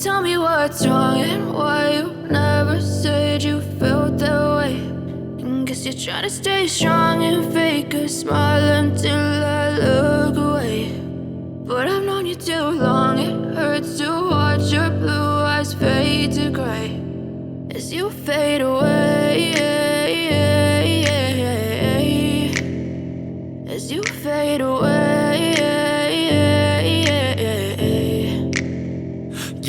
Tell me what's wrong and why you never said you felt that way. And guess you're trying to stay strong and fake a smile until I look away. But I've known you too long, it hurts to watch your blue eyes fade to gray as you fade away, as you fade away.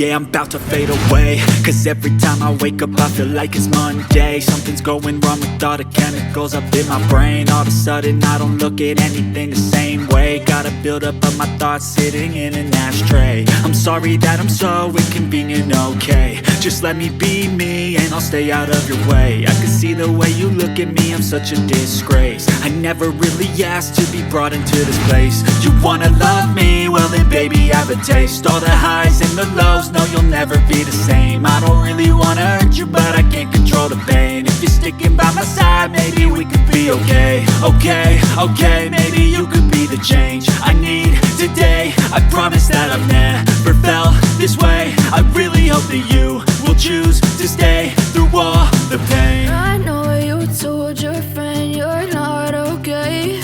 Yeah, I'm about to fade away, cause every time I wake up I feel like it's Monday. Something's going wrong with all the chemicals up in my brain. All of a sudden I don't look at anything the same way. Gotta build up of my thoughts sitting in an ashtray. I'm sorry that I'm so inconvenient, okay. Just let me be me and I'll stay out of your way. I can see the way you look at me, I'm such a disgrace. I never really asked to be brought into this place. You wanna love me? Well then baby have a taste. All the highs and the lows, no you'll never be the same. I don't really wanna hurt you but I can't control the pain. If you're sticking by my side maybe we could be okay. Okay, maybe you could be the change I need today. I promise that I've never felt this way. I really hope that you will choose to stay through all the pain. I know you told your friend you're not okay,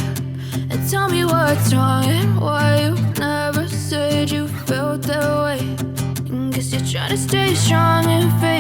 and tell me what's wrong and why you never said you felt that way. And guess you're trying to stay strong and fake